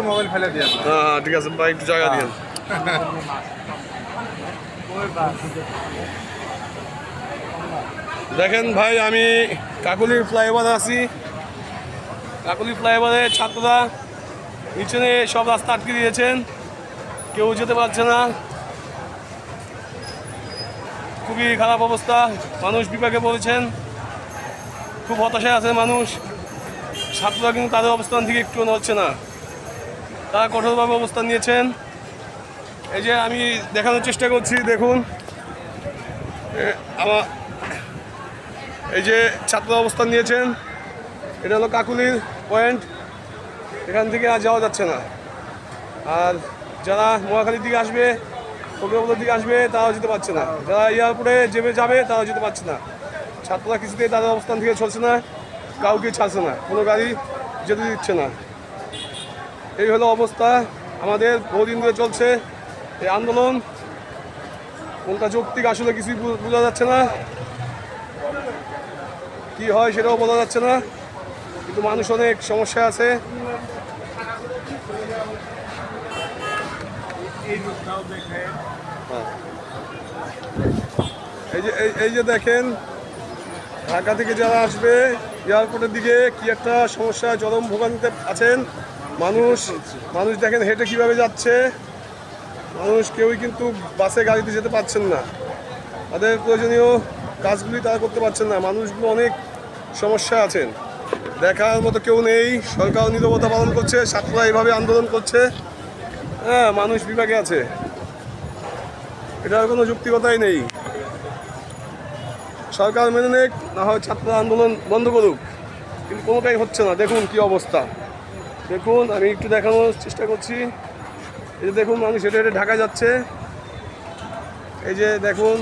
Mobile ফেলে দিয়ে। হ্যাঁ ঠিক আছে ভাই, একটু জায়গা দিন। দেখেন ভাই, আমি কাকুলি ফ্লাইওভারে আছি। কাকুলি ফ্লাইওভারে ছাত্ররা নিচে সব রাস্তা আটকে দিয়েছেন, কেউ যেতে পারছে না। খুবই খারাপ অবস্থা, মানুষ বিপাকে পড়েছেন, খুব হতাশায় আছে মানুষ। ছাত্ররা কিন্তু তাদের অবস্থান থেকে একটু নড়ছে না, তারা কঠোরভাবে অবস্থান নিয়েছেন। এই যে আমি দেখানোর চেষ্টা করছি, দেখুন আমার এই যে ছাত্র অবস্থান নিয়েছেন, এটা হলো কাকুলির পয়েন্ট, এখান থেকে আর যাওয়া যাচ্ছে না। আর যারা মহাখালীর দিকে আসবে, ফকিরাপুরের দিকে আসবে, তারাও যেতে পারছে না। যারা এয়ারপোর্টে যাবে তারাও যেতে পারছে না। ছাত্ররা কিছুতেই তাদের অবস্থান থেকে চলছে না, কাউকে ছাড়ছে না, কোনো গাড়ি যেতে দিচ্ছে না। এই হলো অবস্থা, আমাদের বহুদিন ধরে চলছে এই আন্দোলন। কোনটা যৌক্তিক আসলে কিছুই বোঝা যাচ্ছে না, কি হয় সেটাও বলা যাচ্ছে না, কিন্তু মানুষ অনেক সমস্যা আছে। এই যে দেখেন, ঢাকা থেকে যারা আসবে এয়ারপোর্টের দিকে কি একটা সমস্যা, চরম ভোগান্তিতে আছেন মানুষ দেখেন হেঁটে কিভাবে যাচ্ছে। মানুষ কেউই কিন্তু বাসে গাড়িতে যেতে পারছেন না, তাদের প্রয়োজনীয় কাজগুলি তারা করতে পারছেন না। মানুষগুলো অনেক সমস্যা আছেন, দেখার মতো কেউ নেই। সরকার নীরবতা পালন করছে, ছাত্ররা এইভাবে আন্দোলন করছে। হ্যাঁ, মানুষ বিভাগে আছে, এটার কোনো যুক্তিকতাই নেই। সরকার মেনে নেক, না হয় ছাত্র আন্দোলন বন্ধ করুক, কিন্তু কোনোটাই হচ্ছে না। দেখুন কি অবস্থা, দেখুন আমি একটু দেখানোর চেষ্টা করছি। এই যে দেখুন, মানুষ হেঁটে হেঁটে ঢাকায় যাচ্ছে। এই যে দেখুন।